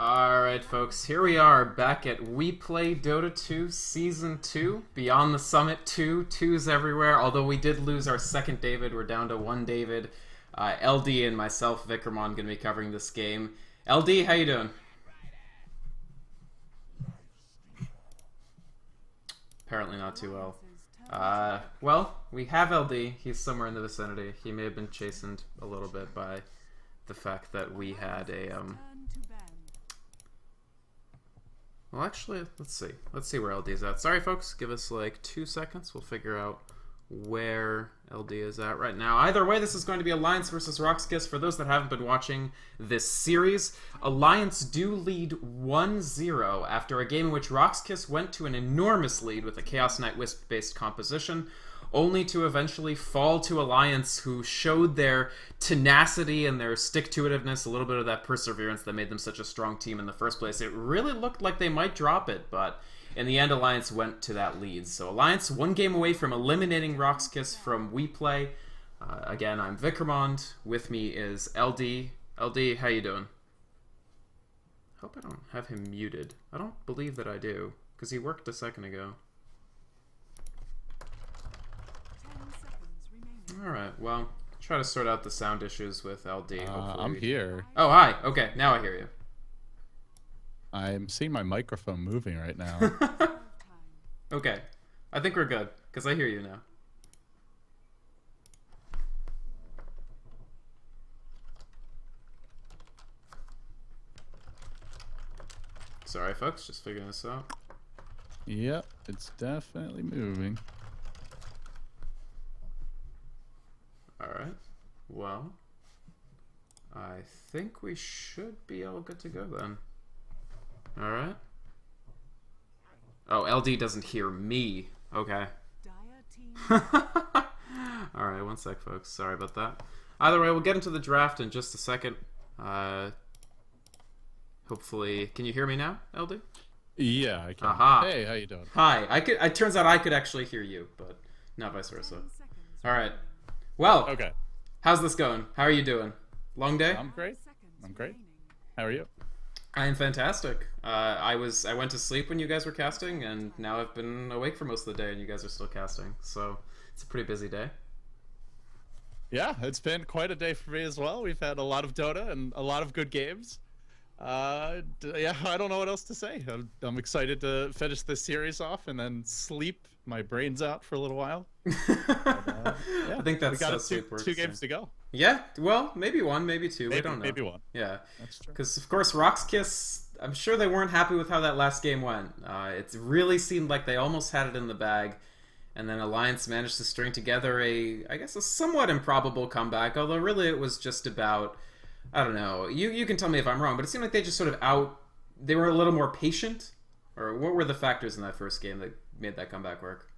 Alright folks, here we are back at WePlay Dota 2 Season 2, Beyond the Summit 2, 2s everywhere, although we did lose our second David, we're down to one David. LD and myself, Vikrman, going to be covering this game. LD, how you doing? Apparently not too well. Well, we have LD, he's somewhere in the vicinity. He may have been chastened a little bit by the fact that we had a, Well, actually, let's see. Let's see where LD is at. Sorry, folks. Give us like 2 seconds. We'll figure out where LD is at right now. Either way, this is going to be Alliance versus Rox Kis. For those that haven't been watching this series, Alliance do lead 1-0 after a game in which Rox Kis went to an enormous lead with a Chaos Knight Wisp-based composition, only to eventually fall to Alliance, who showed their tenacity and their stick-to-itiveness, a little bit of that perseverance that made them such a strong team in the first place. It really looked like they might drop it, but in the end, Alliance went to that lead. So Alliance, one game away from eliminating Rox Kis from WePlay. Again, I'm Vikrman. With me is LD. LD, how you doing? Hope I don't have him muted. I don't believe that I do, because he worked a second ago. Alright, well, try to sort out the sound issues with LD. I'm here. Oh, hi. Okay, now I hear you. I'm seeing my microphone moving right now. Okay, I think we're good, because I hear you now. Sorry, folks, just figuring this out. Yep, it's definitely moving. Alright, well, I think we should be all good to go then. Alright. Oh, LD doesn't hear me. Okay. Alright, 1 sec, folks. Sorry about that. Either way, we'll get into the draft in just a second. Hopefully, can you hear me now, LD? Yeah, I can. Aha. Hey, how you doing? Hi. It turns out I could actually hear you, but not vice versa. Alright. Well, Okay. How's this going? How are you doing? Long day? I'm great. I'm great. How are you? I am fantastic. I went to sleep when you guys were casting, and now I've been awake for most of the day, and you guys are still casting. So it's a pretty busy day. Yeah, it's been quite a day for me as well. We've had a lot of Dota and a lot of good games. Yeah, I don't know what else to say. I'm excited to finish this series off and then sleep my brains out for a little while. Yeah, I think that's we got two games to go. Yeah, well, maybe one, maybe two. We don't know. Maybe one. Yeah, that's true. Because of course, Rox Kis, I'm sure they weren't happy with how that last game went. It really seemed like they almost had it in the bag, and then Alliance managed to string together I guess, a somewhat improbable comeback. Although really, it was just about, I don't know. You can tell me if I'm wrong, but it seemed like they just sort of they were a little more patient, or what were the factors in that first game that made that comeback work?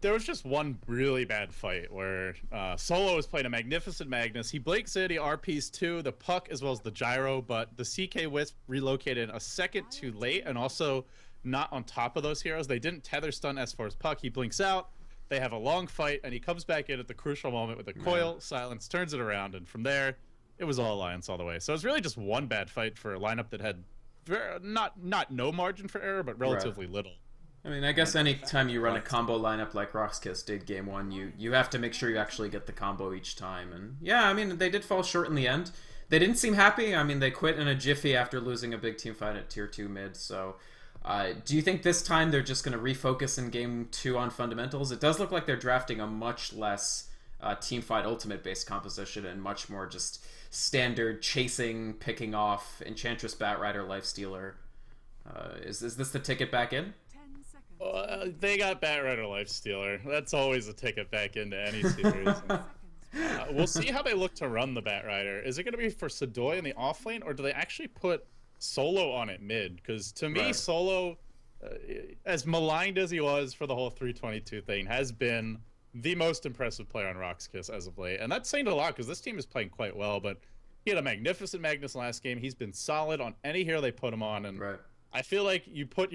There was just one really bad fight where Solo was playing a Magnificent Magnus. He blinks it, he RPs too, the puck as well as the gyro, but the CK Wisp relocated a second too late and also not on top of those heroes. They didn't tether stun S4's puck. He blinks out, they have a long fight, and he comes back in at the crucial moment with a coil. Silence turns it around, and from there, it was all Alliance all the way. So it was really just one bad fight for a lineup that had not no margin for error, but relatively little. I mean, I guess any time you run a combo lineup like Rox Kis did game one, you have to make sure you actually get the combo each time. And yeah, I mean, they did fall short in the end. They didn't seem happy. I mean, they quit in a jiffy after losing a big team fight at tier 2 mid. So do you think this time they're just going to refocus in game 2 on fundamentals? It does look like they're drafting a much less team fight ultimate based composition and much more just standard chasing, picking off, Enchantress, Batrider, Lifestealer. Is this the ticket back in? They got Batrider Lifestealer. That's always a ticket back into any series. We'll see how they look to run the Batrider. Is it going to be for Sadoy in the offlane, or do they actually put Solo on it mid? Because to me, Solo, as maligned as he was for the whole 322 thing, has been the most impressive player on Rox Kis as of late. And that's saying a lot because this team is playing quite well, but he had a Magnificent Magnus last game. He's been solid on any hero they put him on, and I feel like you put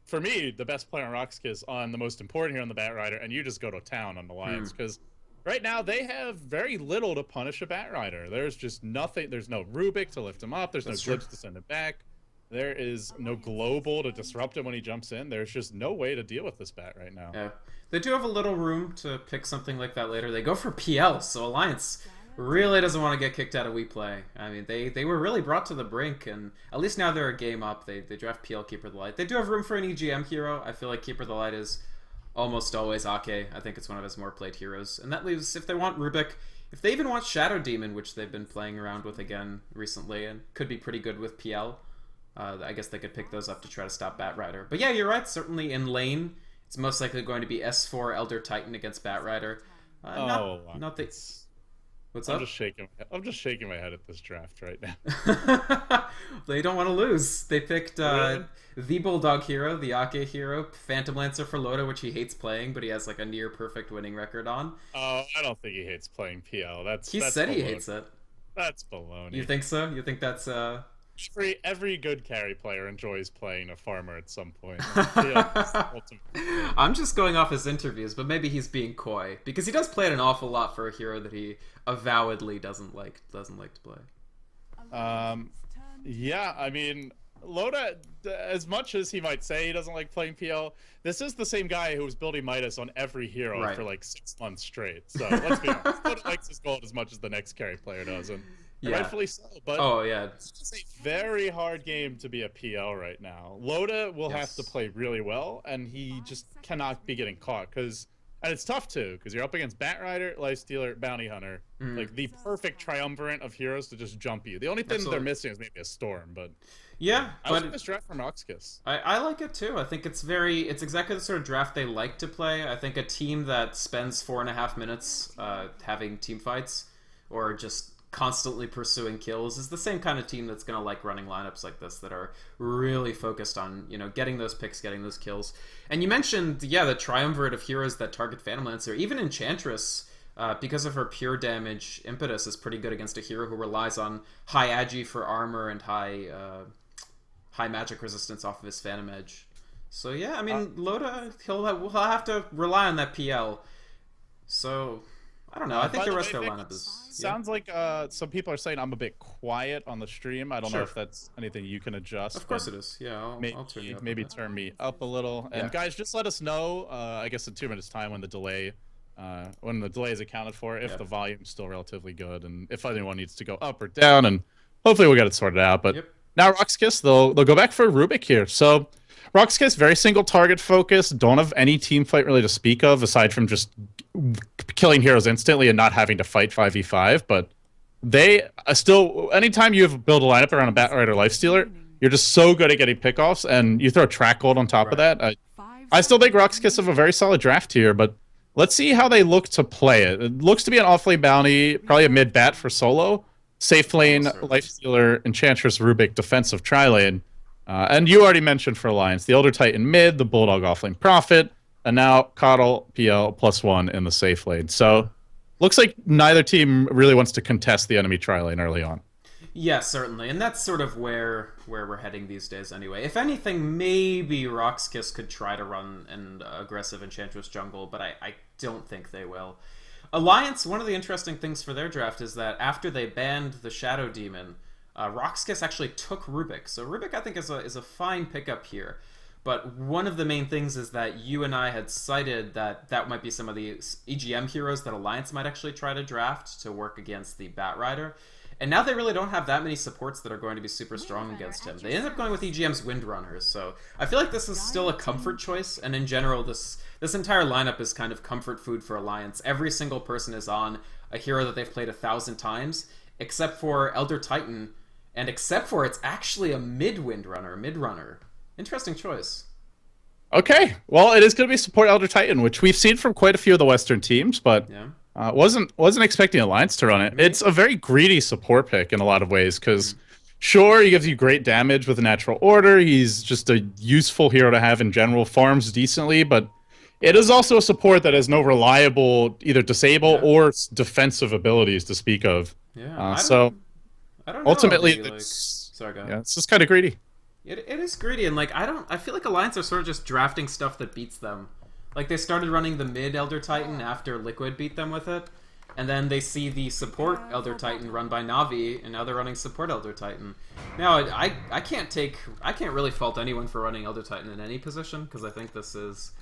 for me, the best player on Rox Kis on the most important hero on the Batrider, and you just go to town on the Lions because Right now, they have very little to punish a Batrider. There's just nothing. There's no Rubik to lift him up. There's no That's true. glitch to send it back. There is no global to disrupt him when he jumps in. There's just no way to deal with this bat right now. Yeah. They do have a little room to pick something like that later. They go for PL, so Alliance really doesn't want to get kicked out of WePlay. I mean, they were really brought to the brink, and at least now they're a game up. They draft PL Keeper of the Light. They do have room for an EGM hero. I feel like Keeper of the Light is almost always Ake. I think it's one of his more played heroes. And that leaves, if they want Rubik, if they even want Shadow Demon, which they've been playing around with again recently, and could be pretty good with PL, I guess they could pick those up to try to stop Batrider. But yeah, you're right. Certainly in lane, it's most likely going to be S4 Elder Titan against Batrider. Not the... What's up? I'm just shaking my head at this draft right now. They don't want to lose. They picked the Bulldog hero, the Ake hero, Phantom Lancer for Loda, which he hates playing, but he has like a near perfect winning record on. Oh, I don't think he hates playing PL. He said baloney. He hates it. That's baloney. You think so? You think that's Every good carry player enjoys playing a farmer at some point. I'm just going off his interviews, but maybe he's being coy because he does play it an awful lot for a hero that he avowedly doesn't like to play. Yeah, I mean, Loda, as much as he might say he doesn't like playing PL, this is the same guy who was building Midas on every hero for like 6 months straight. So let's be honest, Loda likes his gold as much as the next carry player does, and rightfully so. But it's just a very hard game to be a PL right now. Loda will have to play really well, and he just cannot be getting caught and it's tough too, because you're up against Batrider, Lifestealer, Bounty Hunter, like the perfect triumvirate of heroes to just jump you. The only thing they're missing is maybe a Storm, but I like this draft from Rox Kis. I like it too. I think it's exactly the sort of draft they like to play. I think a team that spends 4.5 minutes having team fights or just constantly pursuing kills is the same kind of team that's going to like running lineups like this that are really focused on, getting those picks, getting those kills. And you mentioned, the triumvirate of heroes that target Phantom Lancer. Even Enchantress, because of her pure damage impetus, is pretty good against a hero who relies on high agi for armor and high magic resistance off of his Phantom Edge. So yeah, I mean, Loda, he'll have to rely on that PL. So I don't know. I think the rest of their lineup is... Sounds like some people are saying I'm a bit quiet on the stream. I don't know if that's anything you can adjust. Of course it is. Yeah, I'll turn you up. Maybe turn me up a little. And guys, just let us know, I guess in 2 minutes time when the delay is accounted for, if the volume's still relatively good, and if anyone needs to go up or down, and hopefully we'll get it sorted out. But now Rox Kis, they'll go back for Rubik here. So Rox Kis, very single target focused, don't have any team fight really to speak of aside from just killing heroes instantly and not having to fight 5v5, but they still, anytime you have build a lineup around a Batrider Lifestealer, you're just so good at getting pickoffs, and you throw track gold on top of that. I still think Rox Kis have a very solid draft here, but let's see how they look to play it. It looks to be an off-lane bounty, probably a mid-bat for solo, safe lane, Lifestealer, Enchantress, Rubik, defensive tri-lane. And you already mentioned for Alliance, the Elder Titan mid, the Bulldog offlane Prophet, and now Coddle, PL, +1 in the safe lane. So, looks like neither team really wants to contest the enemy tri-lane early on. Yeah, certainly. And that's sort of where we're heading these days anyway. If anything, maybe Rox Kis could try to run an aggressive Enchantress jungle, but I don't think they will. Alliance, one of the interesting things for their draft is that after they banned the Shadow Demon, Rox Kis actually took Rubik. So Rubik, I think, is a fine pickup here. But one of the main things is that you and I had cited that might be some of the EGM heroes that Alliance might actually try to draft to work against the Batrider. And now they really don't have that many supports that are going to be super strong against him. They end up going with EGM's Windrunners. So I feel like this is still a comfort choice. And in general, this entire lineup is kind of comfort food for Alliance. Every single person is on a hero that they've played 1,000 times, except for Elder Titan, and except for it's actually a mid-runner. Interesting choice. Okay, well, it is going to be support Elder Titan, which we've seen from quite a few of the Western teams, but wasn't expecting Alliance to run it. It's a very greedy support pick in a lot of ways, because sure, he gives you great damage with a natural order. He's just a useful hero to have in general, farms decently, but it is also a support that has no reliable either disable or defensive abilities to speak of. Yeah, I don't know, ultimately, sorry, go ahead. Yeah, it's just kind of greedy. It is greedy, and I feel like Alliance are sort of just drafting stuff that beats them. Like, they started running the mid Elder Titan after Liquid beat them with it, and then they see the support Elder Titan run by Navi, and now they're running support Elder Titan. Now, I can't really fault anyone for running Elder Titan in any position, because I think this is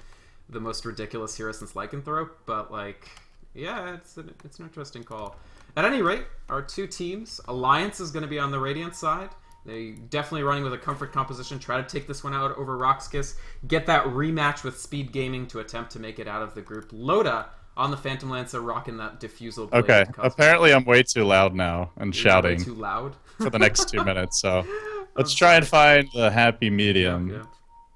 the most ridiculous hero since Lycanthrope, but, like, yeah, it's an interesting call. At any rate, our two teams, Alliance is going to be on the Radiant side. They definitely running with a comfort composition, try to take this one out over Rox Kis, get that rematch with Speed Gaming to attempt to make it out of the group. Loda on the Phantom Lancer rocking that diffusal blade. Okay, apparently I'm way too loud now and shouting. Way too loud? For the next 2 minutes, so let's try and find the happy medium. Yeah.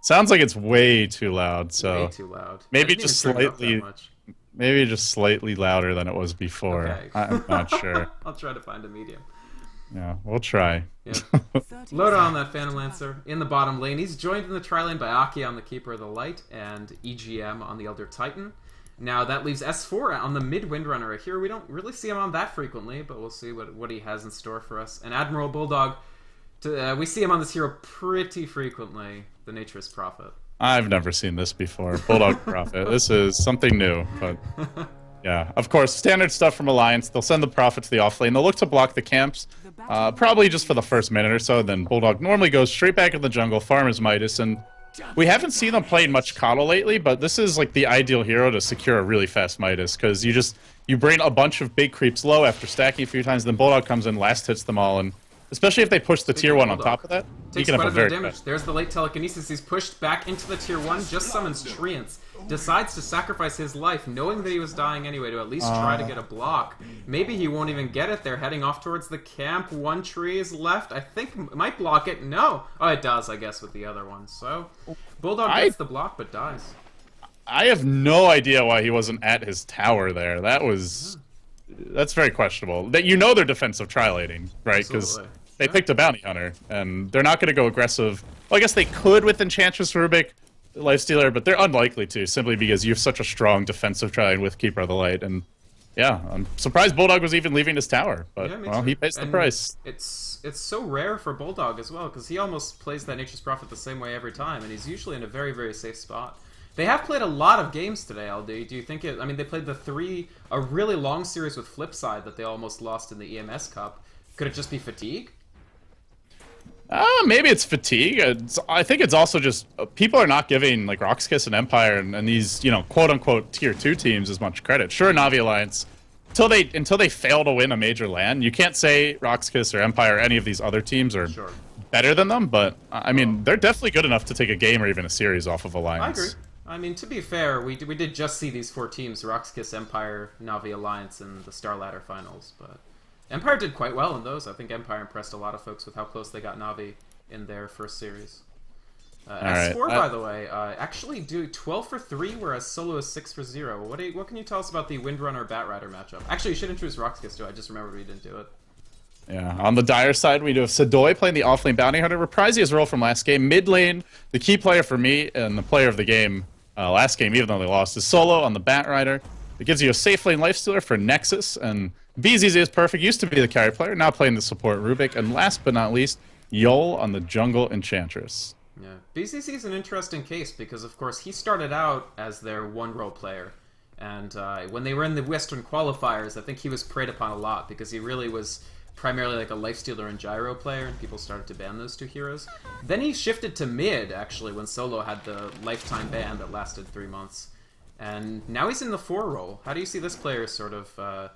Sounds like it's way too loud, so way too loud. Maybe just slightly louder than it was before. Okay. I'm not sure. I'll try to find a medium. Yeah, we'll try. Yeah. Loda on that Phantom Lancer in the bottom lane. He's joined in the tri lane by Aki on the Keeper of the Light and EGM on the Elder Titan. Now that leaves S4 on the mid Windrunner, a hero we don't really see him on that frequently, but we'll see what he has in store for us. And Admiral Bulldog, we see him on this hero pretty frequently, the Nature's Prophet. I've never seen this before. Bulldog Prophet. This is something new, but yeah. Of course, standard stuff from Alliance. They'll send the Prophet to the offlane. They'll look to block the camps, probably just for the first minute or so. Then Bulldog normally goes straight back in the jungle, farms Midas, and we haven't seen them playing much Coddle lately, but this is like the ideal hero to secure a really fast Midas, because you bring a bunch of big creeps low after stacking a few times, then Bulldog comes in, last hits them all, and especially if they push the tier 1 on top of that, he can have a very damage. There's the late telekinesis. He's pushed back into the tier 1, just summons Treants. Decides to sacrifice his life, knowing that he was dying anyway, to at least try to get a block. Maybe he won't even get it. They're heading off towards the camp. One tree is left. I think might block it. No. Oh, it does, I guess, with the other one. So, Bulldog gets the block, but dies. I have no idea why he wasn't at his tower there. That's very questionable. That they're defensive trilating, right? Because they picked a bounty hunter, and they're not going to go aggressive. Well, I guess they could with Enchantress Rubik, Lifestealer, but they're unlikely to, simply because you have such a strong defensive triad with Keeper of the Light. And yeah, I'm surprised Bulldog was even leaving his tower, but well, he pays the price. It's so rare for Bulldog as well, because he almost plays that Nature's Prophet the same way every time, and he's usually in a very, very safe spot. They have played a lot of games today, LD. Do you think I mean, they played a really long series with Flipside that they almost lost in the EMS Cup. Could it just be fatigue? Maybe it's fatigue. I think it's also just people are not giving like Rox Kis and Empire and these quote unquote tier 2 teams as much credit. Sure, Navi Alliance until they fail to win a major LAN, you can't say Rox Kis or Empire or any of these other teams are better than them. But I mean, they're definitely good enough to take a game or even a series off of Alliance. I agree. I mean, to be fair, we did just see these 4 teams: Rox Kis, Empire, Navi Alliance, in the Star Ladder finals, but Empire did quite well in those. I think Empire impressed a lot of folks with how close they got Navi in their first series. S4, by the way, actually do 12 for 3, whereas Solo is 6 for 0. What can you tell us about the Windrunner Batrider matchup? Actually, you should introduce Rox Kis too. I just remembered we didn't do it. Yeah, on the Dire side, we do have Sadoy playing the offlane bounty hunter, reprising his role from last game. Mid lane, the key player for me and the player of the game last game, even though they lost, is Solo on the Batrider. It gives you a safe lane lifestealer for Nexus, and BZZ is perfect. Used to be the carry player, now playing the support Rubik, and last but not least, Yol on the jungle Enchantress. Yeah, BZZ is an interesting case because, of course, he started out as their one-role player, and when they were in the Western qualifiers, I think he was preyed upon a lot because he really was primarily like a lifestealer and gyro player, and people started to ban those two heroes. Then he shifted to mid, actually, when Solo had the lifetime ban that lasted 3 months. And now he's in the 4 role. How do you see this player sort of,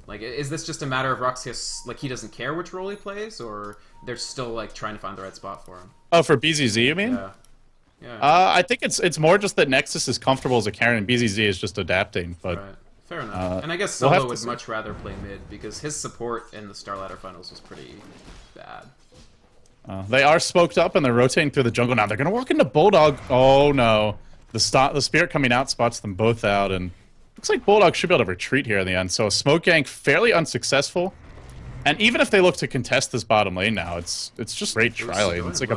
like, is this just a matter of Rox Kis, like, he doesn't care which role he plays, or they're still, like, trying to find the right spot for him? Oh, for BZZ, you mean? Yeah. I think it's more just that Nexus is comfortable as a carry, and BZZ is just adapting, but... Right. Fair enough. And I guess Solo would much rather play mid, because his support in the Star Ladder finals was pretty bad. They are smoked up, and they're rotating through the jungle now. They're going to walk into Bulldog. Oh, no. The Spirit coming out spots them both out, and looks like Bulldog should be able to retreat here in the end. So a smoke gank, fairly unsuccessful. And even if they look to contest this bottom lane now, it's just great tri-lane. It's like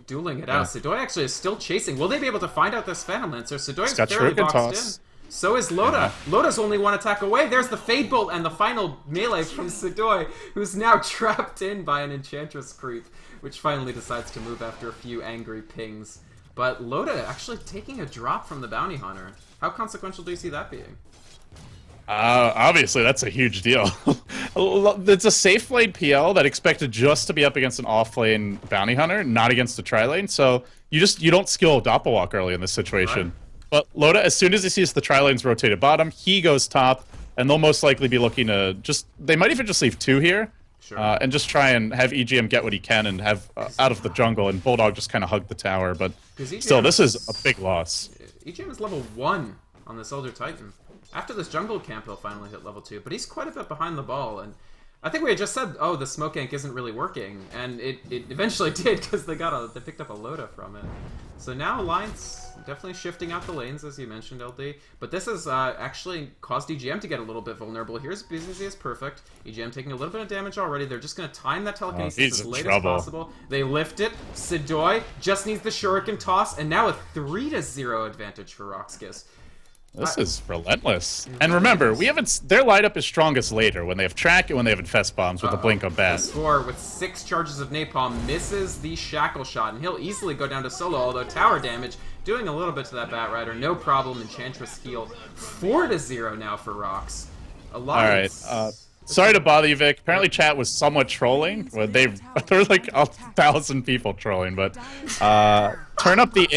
dueling it out. Sadoy actually is still chasing. Will they be able to find out this Phantom Lancer? Sadoy is fairly boxed in. So is Loda. Yeah. Loda's only 1 attack away. There's the Fade Bolt and the final melee from Sadoy, who's now trapped in by an Enchantress creep, which finally decides to move after a few angry pings. But Loda actually taking a drop from the Bounty Hunter. How consequential do you see that being? Obviously, that's a huge deal. It's a safe lane PL that expected just to be up against an off lane bounty hunter, not against a tri lane. So you don't skill Doppelwalk early in this situation. Right. But Loda, as soon as he sees the tri lanes rotated bottom, he goes top, and they'll most likely be looking to they might even just leave 2 here. Sure. And just try and have EGM get what he can and have out of the jungle, and Bulldog just kind of hug the tower. But still, this is a big loss. EGM is level 1 on the Soldier Titan. After this jungle camp, he'll finally hit level 2, but he's quite a bit behind the ball. And I think we had just said, oh, the smoke gank isn't really working, and it eventually did because they picked up a Loda from it. So now Alliance definitely shifting out the lanes, as you mentioned, LD. But this has actually caused EGM to get a little bit vulnerable. Here's BZZ is perfect. EGM taking a little bit of damage already. They're just going to time that telekinesis as late as possible. They lift it. Sidoi just needs the shuriken toss, and now a 3-0 advantage for Rox Kis. This is relentless. And remember, their lineup is strongest later when they have track and when they have infest bombs with the blink of bat. S4 with 6 charges of napalm misses the shackle shot, and he'll easily go down to solo, although tower damage doing a little bit to that Bat Rider. No problem. Enchantress heal. 4-0 now for Rox. Alright, sorry to bother you, Vic. Apparently chat was somewhat trolling. Well, there were like 1,000 people trolling, but turn up the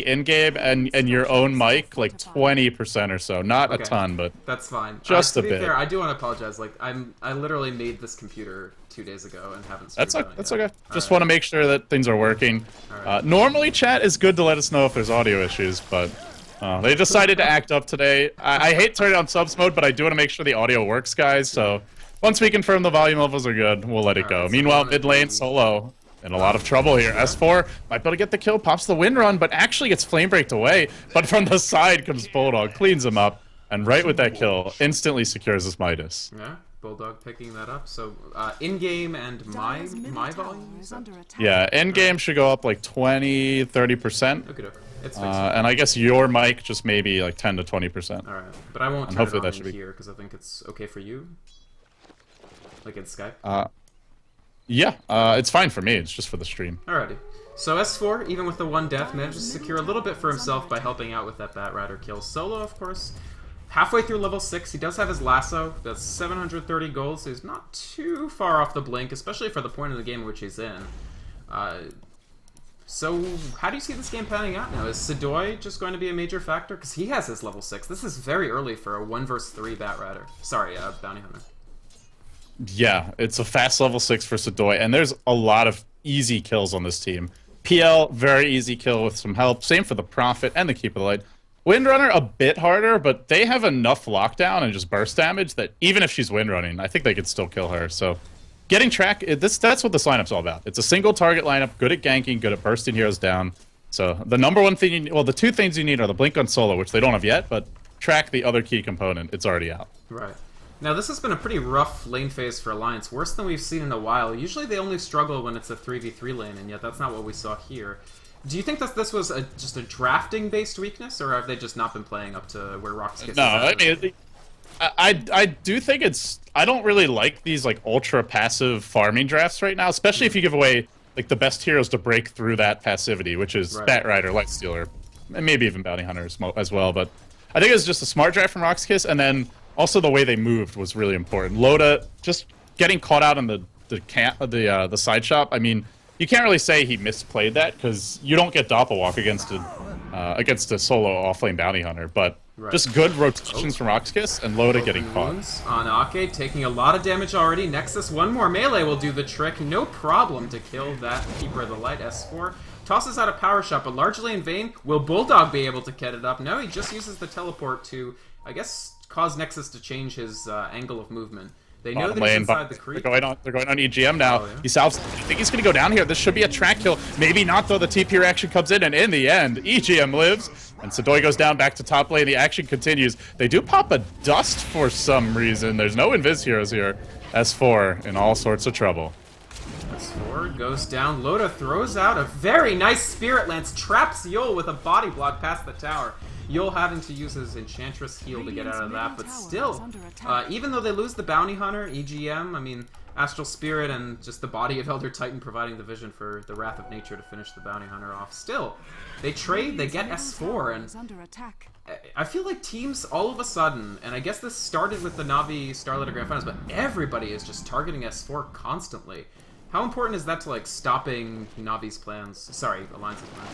in-game and your own mic like 20% or so. Not a ton, but that's fine. Just a bit. To be fair, I do want to apologize. Like I literally made this computer 2 days ago and haven't started on it yet. That's okay. Just want to make sure that things are working. Normally chat is good to let us know if there's audio issues, but they decided to act up today. I hate turning on subs mode, but I do want to make sure the audio works, guys. So once we confirm the volume levels are good, we'll let it go. Meanwhile, mid lane solo in a lot of trouble here. S4 might be able to get the kill, pops the wind run, but actually gets flame breaked away. But from the side comes Bulldog, cleans him up, and right with that kill, instantly secures his Midas. Yeah, Bulldog picking that up. So in-game and my volume? Yeah, in-game should go up like 20-30%. Okay. And I guess your mic just maybe like 10 to 20%. All right, but I won't turn it on in here because I think it's okay for you. Like in Skype. Yeah, it's fine for me. It's just for the stream. Alrighty. So S4, even with the 1 death, manages to secure a little bit for himself by helping out with that Bat Rider kill. Solo, of course, halfway through level 6. He does have his lasso. That's 730 gold, so he's not too far off the blink, especially for the point of the game in which he's in. So, how do you see this game panning out now? Is Sidoi just going to be a major factor? Because he has his level 6. This is very early for a 1 vs 3 Bat Rider. Sorry, Bounty Hunter. Yeah, it's a fast level 6 for Sidoi, and there's a lot of easy kills on this team. PL, very easy kill with some help. Same for the Prophet and the Keep of the Light. Windrunner, a bit harder, but they have enough lockdown and just burst damage that even if she's windrunning, I think they could still kill her. So getting track, that's what this lineup's all about. It's a single target lineup, good at ganking, good at bursting heroes down. So the number one thing, the 2 things you need are the blink on solo, which they don't have yet, but track, the other key component. It's already out. Right. Now, this has been a pretty rough lane phase for Alliance, worse than we've seen in a while. Usually they only struggle when it's a 3v3 lane, and yet that's not what we saw here. Do you think that this was just a drafting-based weakness, or have they just not been playing up to where Rox Kis is? No, I mean, I do think I don't really like these like ultra-passive farming drafts right now, especially if you give away like the best heroes to break through that passivity, which is Bat Rider, Lightstealer, and maybe even Bounty Hunter as well. But I think it was just a smart draft from Rox Kis, and then also the way they moved was really important. Loda just getting caught out in the side shop. I mean, you can't really say he misplayed that because you don't get Doppelwalk against a solo offlane Bounty Hunter, but just good rotations from Rox Kis and Loda getting caught. On Ake taking a lot of damage already. Nexus, one more melee will do the trick. No problem to kill that Keeper of the Light. S4 tosses out a power shot, but largely in vain. Will Bulldog be able to get it up? No, he just uses the teleport to, I guess, cause Nexus to change his angle of movement. They know that he's inside the creep. They're going on EGM now. He salves. I think he's going to go down here. This should be a track kill. Maybe not, though. The TP reaction comes in, and in the end, EGM lives. And Sidoi goes down back to top lane. The action continues. They do pop a dust for some reason. There's no Invis heroes here. S4 in all sorts of trouble. S4 goes down. Loda throws out a very nice Spirit Lance. Traps Yul with a body block past the tower. Yul having to use his Enchantress heal to get out of that, but still, even though they lose the Bounty Hunter, EGM, I mean, Astral Spirit and just the body of Elder Titan providing the vision for the Wrath of Nature to finish the Bounty Hunter off. Still, they trade, they get S4, and I feel like teams all of a sudden, and I guess this started with the Na'Vi Starlighter Grand Finals, but everybody is just targeting S4 constantly. How important is that to, like, stopping Navi's plans? Sorry, Alliance's plans.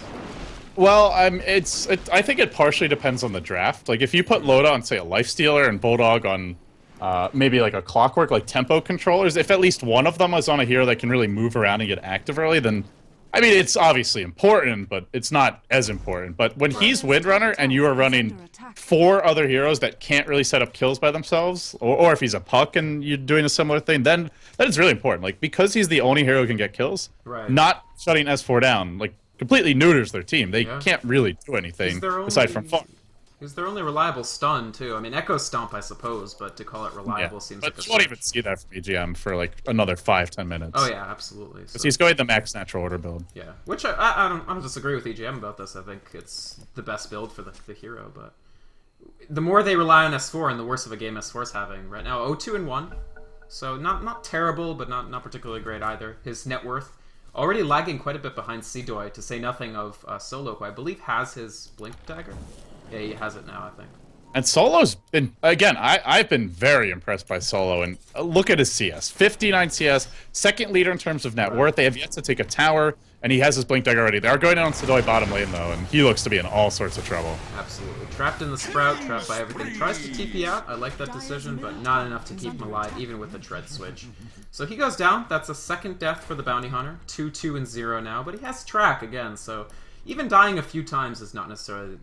Well, I think it partially depends on the draft. Like, if you put Loda on, say, a Lifestealer and Bulldog on maybe like a Clockwork, like tempo controllers, if at least one of them is on a hero that can really move around and get active early, then, I mean, it's obviously important, but it's not as important. But when he's Windrunner and you are running 4 other heroes that can't really set up kills by themselves, or if he's a Puck and you're doing a similar thing, then that is really important. Like, because he's the only hero who can get kills, not shutting S4 down, like, completely neuters their team. They can't really do anything aside from farm. He's their only reliable stun, too. I mean, Echo Stomp, I suppose, but to call it reliable seems like a... But you won't even see that from EGM for, like, another 5-10 minutes. Oh, yeah, absolutely. Because he's going the max natural order build. Yeah, which I don't disagree with EGM about this. I think it's the best build for the hero, but... The more they rely on S4 and the worse of a game S4's having. Right now, 0-2-1. So, not terrible, but not particularly great either. His net worth already lagging quite a bit behind Seedoi, to say nothing of Solo, who I believe has his Blink Dagger. Yeah, he has it now, I think. And Solo's been, again, I've been very impressed by Solo, and look at his CS. 59 CS, second leader in terms of net worth. They have yet to take a tower, and he has his Blink Dagger already. They are going on Sidoi bottom lane, though, and he looks to be in all sorts of trouble. Absolutely. Trapped in the Sprout, trapped by everything. Tries to TP out, I like that decision, but not enough to keep him alive, even with the Dread switch. So he goes down, that's a second death for the Bounty Hunter. 2-2-0 now, but he has track again, so even dying a few times is not necessarily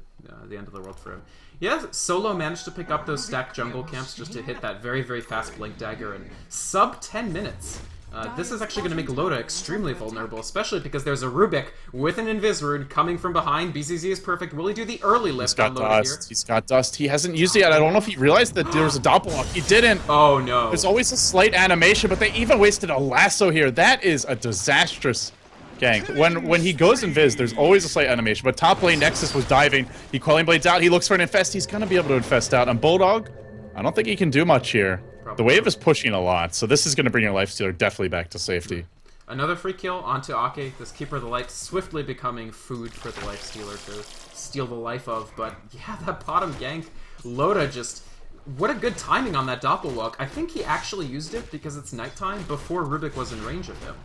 the end of the world for him. Yeah, Solo managed to pick up those stacked jungle camps just to hit that very, very fast Blink Dagger in sub 10 minutes. This is actually going to make Loda extremely vulnerable, especially because there's a Rubik with an Invis Rune coming from behind. BZZ is perfect. Will he do the early lift on Loda here? He's got dust. He hasn't used it yet. I don't know if he realized that there was a doppelwalk. He didn't. Oh, no. There's always a slight animation, but they even wasted a lasso here. That is a disastrous gank. When he goes Invis, there's always a slight animation, but top lane Nexus was diving. He Quelling Blades out. He looks for an Infest. He's going to be able to Infest out. And Bulldog, I don't think he can do much here. The wave is pushing a lot, so this is going to bring your Lifestealer definitely back to safety. Another free kill onto Ake, this Keeper of the Light, swiftly becoming food for the Lifestealer to steal the life of. But yeah, that bottom gank, Loda just... What a good timing on that Doppelwalk. I think he actually used it because it's nighttime before Rubik was in range of him.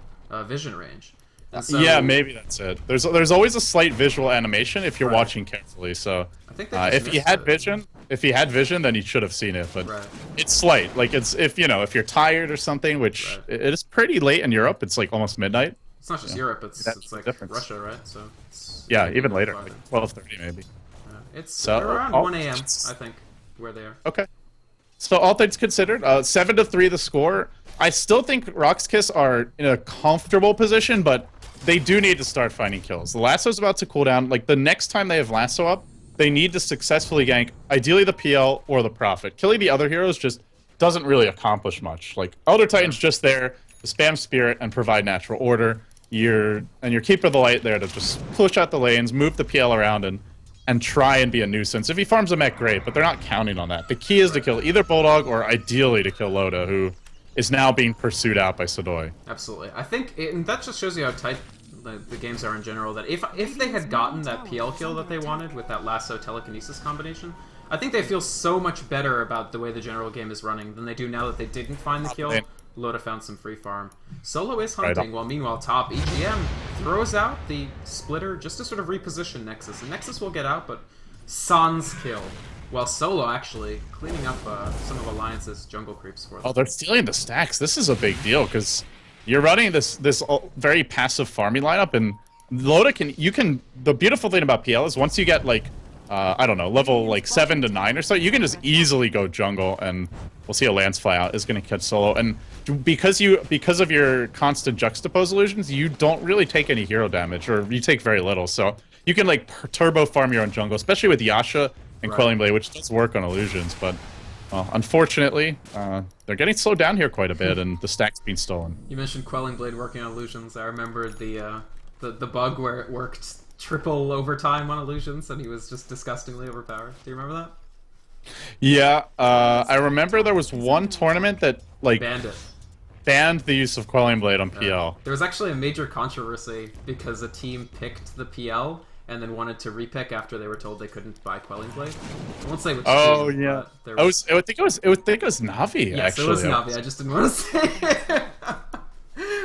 Vision range. So, yeah, maybe that's it. There's always a slight visual animation if you're watching carefully. So I think if he had vision, then he should have seen it. But it's slight. Like if you're tired or something, which it is pretty late in Europe. It's like almost midnight. It's not just Europe. It's like Russia, right? So it's even later, like 12:30 maybe. It's around 1 a.m. I think where they are. Okay. So all things considered, 7-3 the score. I still think Rox Kis are in a comfortable position, but they do need to start finding kills. The lasso's about to cool down. Like, the next time they have lasso up, they need to successfully gank, ideally the PL or the Prophet. Killing the other heroes just doesn't really accomplish much. Like, Elder Titan's just there to spam Spirit and provide natural order. Your Keeper of the Light there to just push out the lanes, move the PL around, and try and be a nuisance. If he farms a mech, great, but they're not counting on that. The key is to kill either Bulldog or ideally to kill Loda, who is now being pursued out by Sidoi. Absolutely. I think, and that just shows you how tight the games are in general, that if they had gotten that PL kill that they wanted with that lasso telekinesis combination, I think they feel so much better about the way the general game is running than they do now that they didn't find the kill. Loda found some free farm. Solo is hunting, while meanwhile top EGM throws out the splitter just to sort of reposition Nexus. And Nexus will get out, but Sans kill. While Solo actually cleaning up some of Alliance's jungle creeps for them. Oh, they're stealing the stacks. This is a big deal because you're running this very passive farming lineup, and Loda the beautiful thing about PL is once you get like I don't know, level like 7 to 9 or so, you can just easily go jungle, and we'll see a Lance fly out is going to catch Solo. And because of your constant juxtapose illusions, you don't really take any hero damage, or you take very little. So you can like turbo farm your own jungle, especially with Yasha and Quelling Blade, which does work on illusions. But unfortunately, they're getting slowed down here quite a bit, and the stack's being stolen. You mentioned Quelling Blade working on illusions. I remember the bug where it worked triple overtime on illusions, and he was just disgustingly overpowered. Do you remember that? Yeah, I remember there was one tournament that like banned it. banned the use of Quelling Blade on PL. There was actually a major controversy because a team picked the PL and then wanted to repick after they were told they couldn't buy Quelling Blade. I won't say which team, Yeah. but there was... I would think it was Navi. Yes, actually. it was Navi. I just didn't want to say it.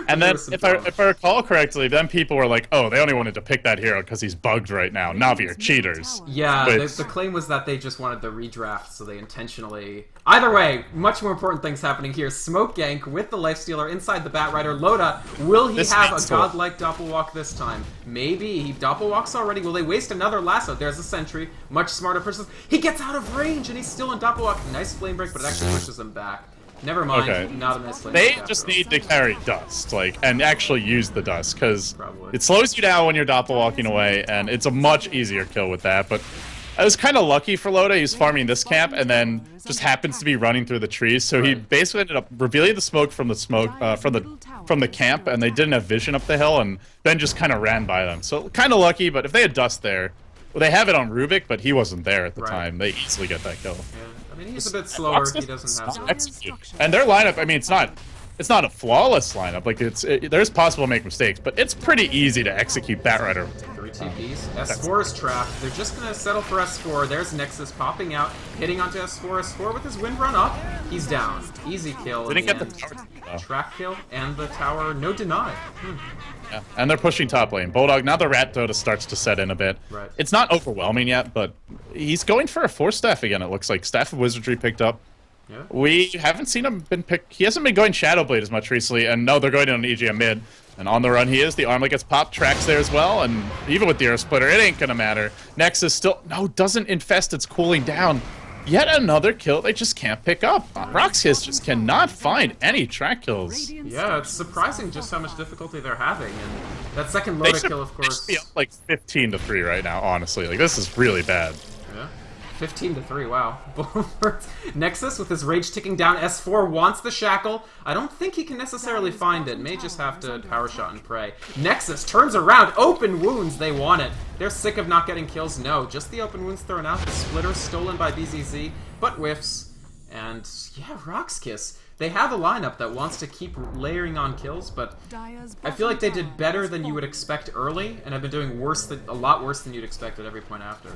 And then, if I recall correctly, then people were like, "Oh, they only wanted to pick that hero because he's bugged right now. Navi are cheaters." Yeah, the claim was that they just wanted the redraft, so they intentionally... Either way, much more important things happening here. Smoke Gank with the Lifestealer inside the Batrider. Loda, will he have a godlike Doppelwalk this time? Maybe. He Doppelwalks already. Will they waste another lasso? There's a sentry. Much smarter person. He gets out of range, and he's still in Doppelwalk. Nice flame break, but it actually pushes him back. Never mind. Okay. Not a nice flame They break just after all. need to carry dust, and actually use the dust, because it slows you down when you're Doppelwalking away, and it's a much easier kill with that. But I was kind of lucky for Loda. He was farming this camp, and then just happens to be running through the trees. So he basically ended up revealing the smoke from the camp, and they didn't have vision up the hill, and then just kind of ran by them. So kind of lucky. But if they had dust there, well, they have it on Rubik, but he wasn't there at the time. They easily get that kill. Yeah. I mean, he's a bit slower. He doesn't have execute. And their lineup, I mean, it's not a flawless lineup. Like there's possible to make mistakes, but it's pretty easy to execute Batrider. 3 TPs. S4 is trapped. They're just gonna settle for S4. There's Nexus popping out, hitting onto S4. S4 with his wind run up. He's down. Easy kill. Didn't get the tower. Track kill and the tower. No deny. Yeah. And they're pushing top lane. Bulldog, now the Rat Dota starts to set in a bit. Right. It's not overwhelming yet, but he's going for a 4-staff again, it looks like. Staff of Wizardry picked up. Yeah. We haven't seen him he hasn't been going Shadowblade as much recently, and no, they're going on EGM mid. And on the run he is. The armlet gets popped, tracks there as well, and even with the Air Splitter, it ain't gonna matter. Nexus still, no, doesn't infest, it's cooling down. Yet another kill they just can't pick up. Rox Kis just cannot find any track kills. Yeah, it's surprising just how much difficulty they're having. And that second Loda kill, of course... They should be up like 15-3 right now, honestly. Like, this is really bad. Yeah. 15-3, wow. Nexus with his rage ticking down. S4 wants the shackle. I don't think he can necessarily find it. May just have to power shot and pray. Nexus turns around. Open wounds. They want it. They're sick of not getting kills. No, just the open wounds thrown out. The splitter stolen by BZZ, but whiffs. And yeah, Rox Kis. They have a lineup that wants to keep layering on kills, but I feel like they did better than you would expect early, and have been doing a lot worse than you'd expect at every point after.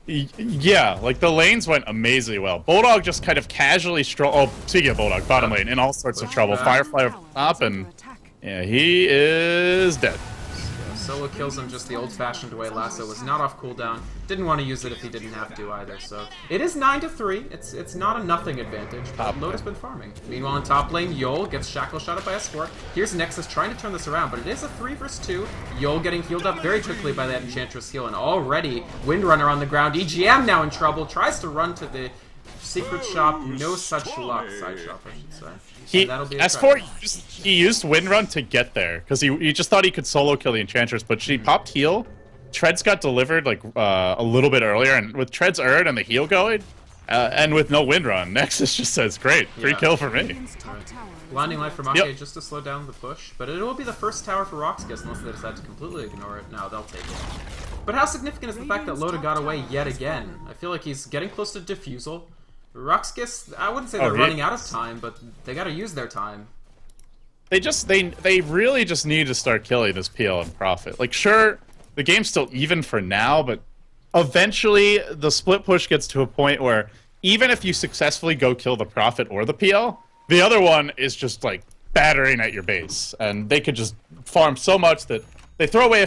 Yeah, like the lanes went amazingly well. Bulldog just kind of casually oh, speaking of Bulldog, bottom lane, in all sorts of trouble. Firefly up top, and yeah, he is dead. Yeah, solo kills him just the old-fashioned way. Lasso was not off cooldown. Didn't want to use it if he didn't have to either, so... It is 9-3. It's not a nothing advantage, but Loda's been farming. Meanwhile, in top lane, Yol gets shackle shot up by S4. Here's Nexus trying to turn this around, but it is a 3 versus 2. Yol getting healed up very quickly by that Enchantress heal, and already Windrunner on the ground. EGM now in trouble, tries to run to the secret shop. No such luck. Side shop, I should say. S4, he used Windrun to get there, because he just thought he could solo kill the Enchantress, but she popped heal. Treads got delivered like a little bit earlier, and with Treads Erd and the heal going, and with no Windrun, Nexus just says, great, free kill for me. Blinding Light from Ake just to slow down the push, but it will be the first tower for Rox Kis unless they decide to completely ignore it. No, they'll take it. But how significant is the fact that Loda got away yet again? I feel like he's getting close to Diffusal. Rox Kis, I wouldn't say they're running out of time, but they gotta use their time. They really just need to start killing this PL and Profit. Like, sure, the game's still even for now, but eventually the split push gets to a point where even if you successfully go kill the Prophet or the PL, the other one is just like battering at your base, and they could just farm so much that they throw a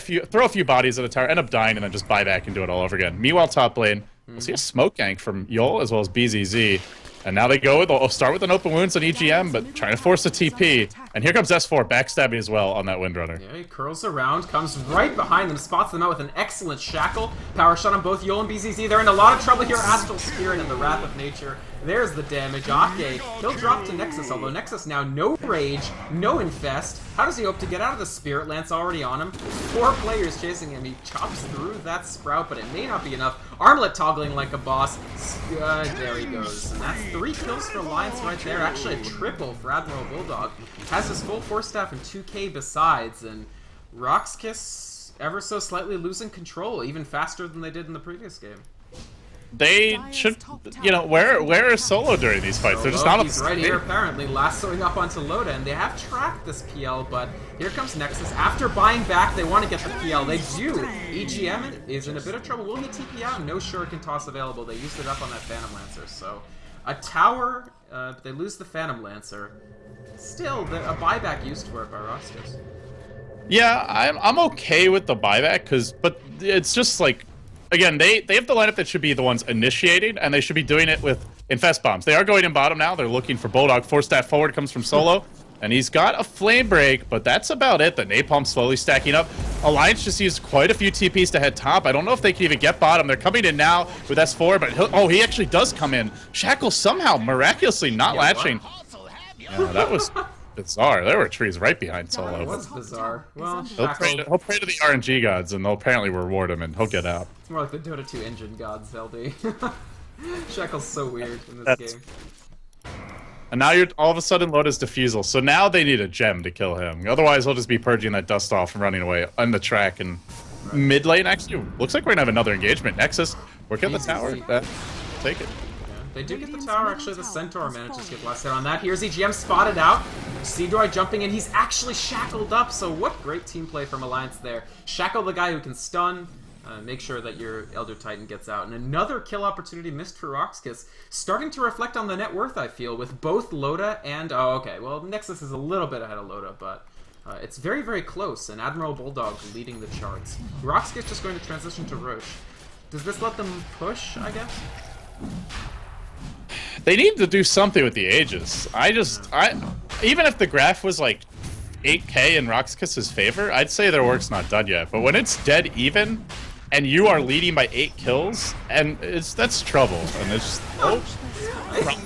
few bodies at a tower, end up dying, and then just buy back and do it all over again. Meanwhile, top lane, we'll see a smoke gank from Yol as well as BZZ. And now they'll start with an open wounds on EGM, but trying to force a TP. And here comes S4 backstabbing as well on that Windrunner. Yeah, he curls around, comes right behind them, spots them out with an excellent shackle. Power shot on both Yol and BZZ. They're in a lot of trouble here. Astral Spirit and the Wrath of Nature. There's the damage. Ake, he'll drop to Nexus, although Nexus now no rage, no infest. How does he hope to get out of the Spirit Lance already on him? 4 players chasing him. He chops through that Sprout, but it may not be enough. Armlet toggling like a boss. There he goes. And that's 3 kills for Alliance right there. Actually a triple for Admiral Bulldog. Has his full 4-staff and 2k besides, and Rox Kis ever so slightly losing control, even faster than they did in the previous game. they should, you know, where is Solo during these fights? They're just not on the He's right here, apparently, lassoing up onto Loda, and they have tracked this PL, but here comes Nexus. After buying back, they want to get the PL. They do. EGM is in a bit of trouble. Will he TP out? No Shuriken toss available. They used it up on that Phantom Lancer, so a tower, they lose the Phantom Lancer. Still, a buyback used for it by Rox Kis. Yeah, I'm okay with the buyback, but it's just like, again, they have the lineup that should be the ones initiating, and they should be doing it with Infest Bombs. They are going in bottom now. They're looking for Bulldog. Force staff forward comes from Solo, and he's got a Flame Break, but that's about it. The Napalm slowly stacking up. Alliance just used quite a few TPs to head top. I don't know if they can even get bottom. They're coming in now with S4, but he actually does come in. Shackle somehow miraculously not latching. Yeah, that was bizarre. There were trees right behind Solo. That was bizarre. Well, he'll pray to the RNG gods, and they'll apparently reward him, and he'll get out. It's more like the Dota 2 engine gods, LD. Shackle's so weird in this game. And now you're all of a sudden Loda's Diffusal, so now they need a gem to kill him. Otherwise, he'll just be purging that dust off and running away on the track. And mid lane, actually, looks like we're gonna have another engagement. Nexus, work at the tower. Take it. They do get the tower, actually. The Centaur manages to get blasted on that. Here's EGM spotted out. Seedroid jumping in. He's actually shackled up, so what great team play from Alliance there. Shackle the guy who can stun, make sure that your Elder Titan gets out. And another kill opportunity missed for Rox Kis. Starting to reflect on the net worth, I feel, with both Loda and... Oh, okay. Well, Nexus is a little bit ahead of Loda, but... it's very, very close, and Admiral Bulldog leading the charts. Rox Kis just going to transition to Rosh. Does this let them push, I guess? They need to do something with the Aegis. Even if the graph was like 8k in Rox Kis's favor, I'd say their work's not done yet. But when it's dead even, and you are leading by 8 kills, and that's trouble. And it's just,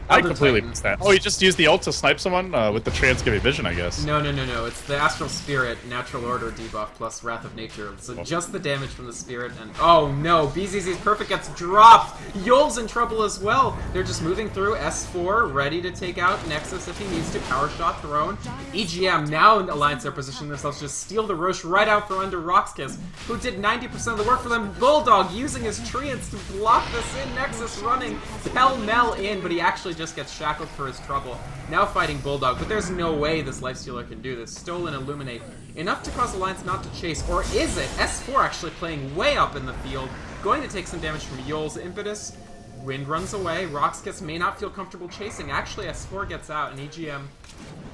I completely missed that. Oh, he just used the ult to snipe someone with the Transgiving Vision, I guess. No. It's the Astral Spirit Natural Order debuff plus Wrath of Nature. So just the damage from the Spirit, and oh no, BZZ's Perfect gets dropped! Yul's in trouble as well! They're just moving through, S4 ready to take out Nexus if he needs to, Power Shot thrown. EGM, now in Alliance are positioning themselves to just steal the Rosh right out from under Rox Kis, who did 90% of the work for them. Bulldog using his treants to block this in, Nexus running pell-mell in, but he actually just gets shackled for his trouble. Now fighting Bulldog, but there's no way this Lifestealer can do this. Stolen Illuminate. Enough to cause Alliance not to chase, or is it? S4 actually playing way up in the field, going to take some damage from Yul's Impetus. Wind runs away. Rox Kis may not feel comfortable chasing. Actually, S4 gets out, and EGM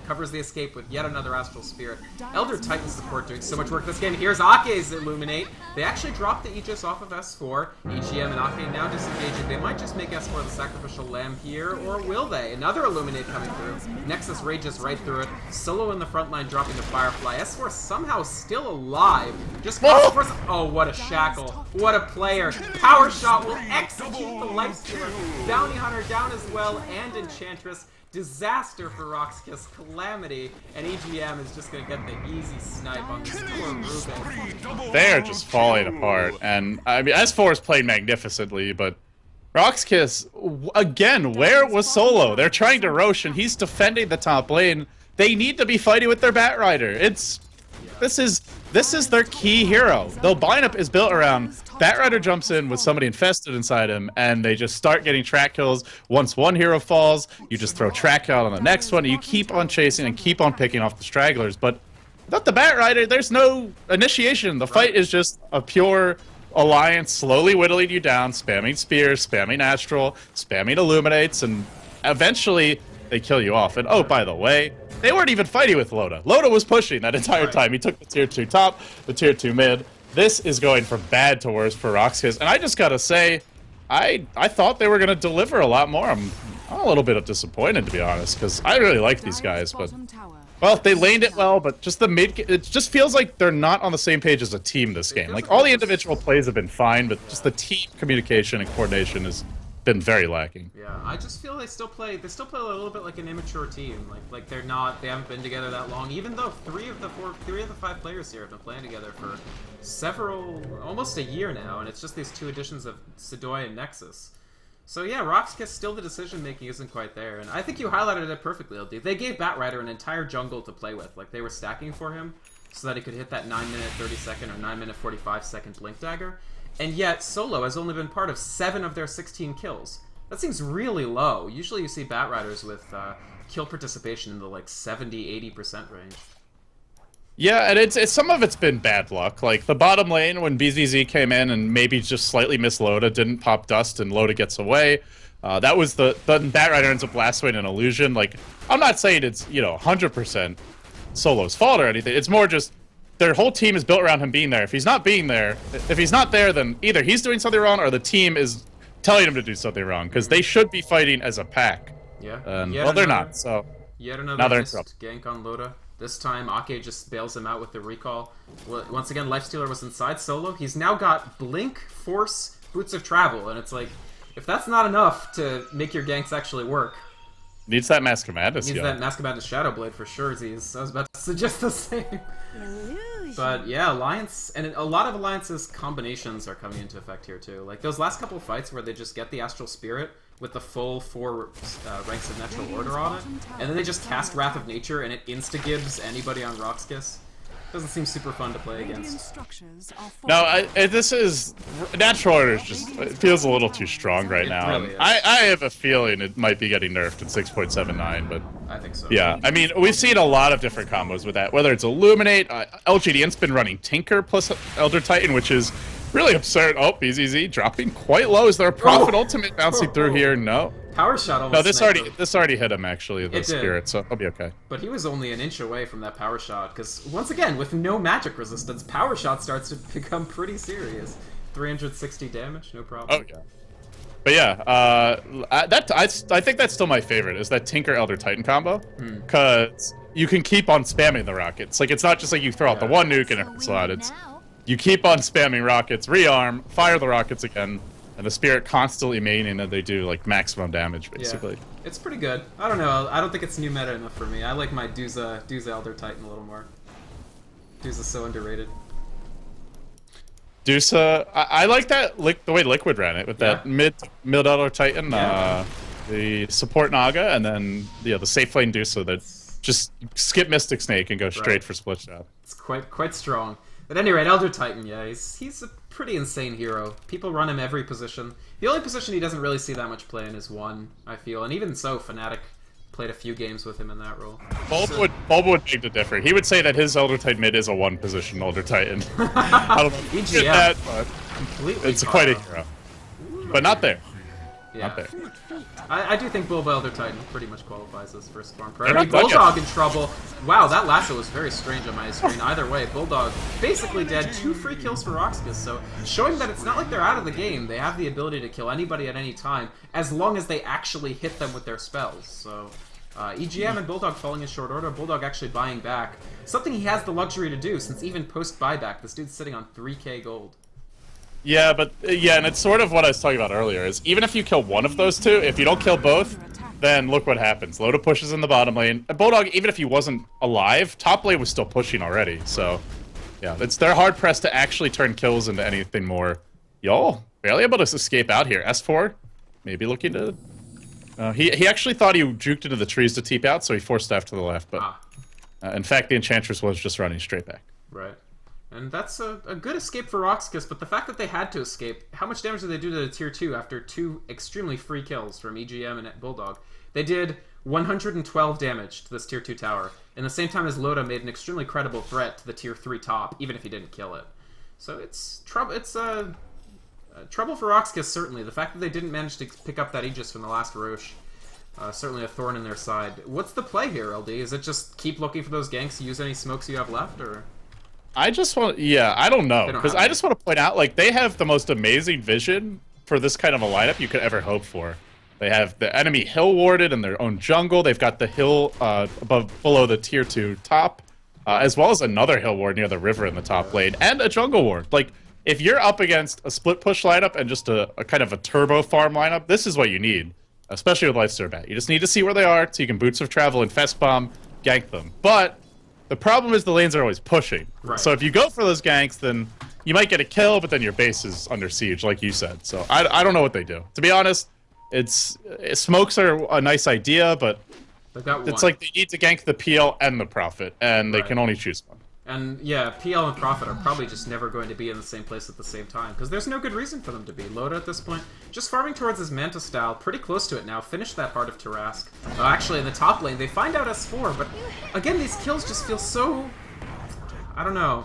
covers the escape with yet another Astral Spirit. Elder Titan support doing so much work this game. Here's Ake's Illuminate. They actually dropped the Aegis off of S4. EGM and Ake now disengaging. They might just make S4 the sacrificial lamb here, or will they? Another Illuminate coming through. Nexus rages right through it. Solo in the front line dropping the Firefly. S4 somehow still alive. Just oh, what a shackle. What a player. Power Shot will execute the Lifestealer. Bounty Hunter down as well, and Enchantress. Disaster for Rox Kis, calamity, and EGM is just going to get the easy snipe on this poor Ruben. They're just falling apart, and I mean, S4 is playing magnificently, but Rox Kis, again, where was Solo? They're trying to Rosh, and he's defending the top lane. They need to be fighting with their Batrider. This is their key hero. The lineup is built around Batrider jumps in with somebody infested inside him, and they just start getting track kills. Once one hero falls, you just throw track out on the next one, and you keep on chasing and keep on picking off the stragglers. But without the Batrider, there's no initiation. The fight is just a pure Alliance slowly whittling you down, spamming spears, spamming astral, spamming illuminates, and eventually they kill you off. And oh, by the way, they weren't even fighting with Loda. Loda was pushing that entire time. He took the tier 2 top, the tier 2 mid. This is going from bad to worse for Rox Kis, and I just gotta say, I thought they were gonna deliver a lot more. I'm a little bit disappointed, to be honest, because I really like these guys, but well, they laned it well, but just the mid, it just feels like they're not on the same page as a team this game. Like all the individual plays have been fine, but just the team communication and coordination has been very lacking. Yeah, I just feel they still play a little bit like an immature team. Like they haven't been together that long, even though three of the 5 players here have been playing together for almost a year now, and it's just these 2 additions of Sedoy and Nexus. So yeah, Rox Kis, still the decision making isn't quite there, and I think you highlighted it perfectly, LD. They gave Batrider an entire jungle to play with. Like they were stacking for him so that he could hit that 9-minute 30-second or 9-minute 45-second Blink Dagger. and yet Solo has only been part of 7 of their 16 kills. That seems really low. Usually you see Batriders with kill participation in the like 70-80% range. Yeah, and it's some of it's been bad luck. Like the bottom lane when BZZ came in and maybe just slightly missed Loda, didn't pop dust, and Loda gets away. That was the Batrider ends up last lane an illusion. Like I'm not saying it's 100% Solo's fault or anything. It's more just their whole team is built around him being there. If he's not there, then either he's doing something wrong or the team is telling him to do something wrong because they should be fighting as a pack. Yeah. Well, they're not. So yet another missed gank on Loda. This time, Ake just bails him out with the recall. Once again, Lifestealer was inside Solo. He's now got Blink, Force, Boots of Travel, and it's like, if that's not enough to make your ganks actually work... Needs that Mask of Madness, Needs that Mask of Madness Shadow Blade for sure, Z's. I was about to suggest the same. But yeah, Alliance, and a lot of Alliance's combinations are coming into effect here too. Like those last couple fights where they just get the Astral Spirit with the full 4 ranks of Natural Order on it, and then they just cast Wrath of Nature and it insta-gibs anybody on Rox Kis. Doesn't seem super fun to play against. No, this is... Natural Order is just... It feels a little too strong right now. Really is. I have a feeling it might be getting nerfed in 6.79, but... I think so. Yeah, I mean, we've seen a lot of different combos with that. Whether it's Illuminate, LGDN's been running Tinker plus Elder Titan, which is really absurd. Oh, BZZ dropping quite low. Is there a Prophet Ultimate bouncing through here? No. Power Shot almost No, this already hit him, actually, the Spirit, so I'll be okay. But he was only an inch away from that Power Shot, because, once again, with no magic resistance, Power Shot starts to become pretty serious. 360 damage, no problem. Oh, yeah. But yeah, I think that's still my favorite, is that Tinker Elder Titan combo, because you can keep on spamming the rockets. Like, it's not just like you throw out the one nuke and it's out. It's you keep on spamming rockets, rearm, fire the rockets again, and the Spirit constantly maining that they do like maximum damage, basically. Yeah. It's pretty good. I don't know. I don't think it's new meta enough for me. I like my Duza Elder Titan a little more. Duza's so underrated. Dusa, I like that the way Liquid ran it with that mid Elder Titan, the support Naga, and then the safe lane Dusa that just skip Mystic Snake and go straight for split shot. It's quite strong. At any rate, Elder Titan, yeah, he's a pretty insane hero. People run him every position. The only position he doesn't really see that much play in is 1, I feel, and even so, Fnatic played a few games with him in that role. Bulb would beg to differ. He would say that his Elder Titan mid is a 1-position Elder Titan. I don't know if you get that, but it's quite a hero. But not there. Yeah. Not there. I do think Bulb Elder Titan pretty much qualifies as first farm priority. Bulldog in trouble. Wow, that lasso was very strange on my screen. Either way, Bulldog basically dead. 2 free kills for Rox Kis, so showing that it's not like they're out of the game. They have the ability to kill anybody at any time, as long as they actually hit them with their spells. So EGM and Bulldog falling in short order. Bulldog actually buying back. Something he has the luxury to do, since even post-buyback, this dude's sitting on 3k gold. Yeah, and it's sort of what I was talking about earlier, is even if you kill one of those two, if you don't kill both, then look what happens. Loda pushes in the bottom lane. And Bulldog, even if he wasn't alive, top lane was still pushing already, so... Yeah, they're hard-pressed to actually turn kills into anything more. Y'all, barely able to escape out here. S4, maybe looking to... he actually thought he juked into the trees to teep out, so he forced staff to the left, but... in fact, the Enchantress was just running straight back. Right. And that's a good escape for Rox Kis, but the fact that they had to escape, how much damage did they do to the tier 2 after 2 extremely free kills from EGM and Bulldog? They did 112 damage to this tier 2 tower, in the same time as Loda made an extremely credible threat to the tier 3 top, even if he didn't kill it. So it's trouble. It's trouble for Rox Kis, certainly. The fact that they didn't manage to pick up that Aegis from the last Rosh, certainly a thorn in their side. What's the play here, LD? Is it just keep looking for those ganks, use any smokes you have left, or...? I just want, I don't know, because I just want to point out, like, they have the most amazing vision for this kind of a lineup you could ever hope for. They have the enemy hill warded in their own jungle. They've got the hill below the tier 2 top, as well as another hill ward near the river in the top lane, and a jungle ward. Like, if you're up against a split push lineup and just a kind of a turbo farm lineup, this is what you need, especially with Lifestealer Bat. You just need to see where they are so you can Boots of Travel and Fest Bomb, gank them. But the problem is the lanes are always pushing. Right. So if you go for those ganks, then you might get a kill, but then your base is under siege, like you said. So I don't know what they do. To be honest, smokes are a nice idea, but it's like they need to gank the PL and the Prophet, and they can only choose one. And yeah, PL and Prophet are probably just never going to be in the same place at the same time, because there's no good reason for them to be. Loda at this point, just farming towards his Manta style, pretty close to it now, finished that part of Tarask. Actually, in the top lane, they find out S4, but again, these kills just feel so... I don't know.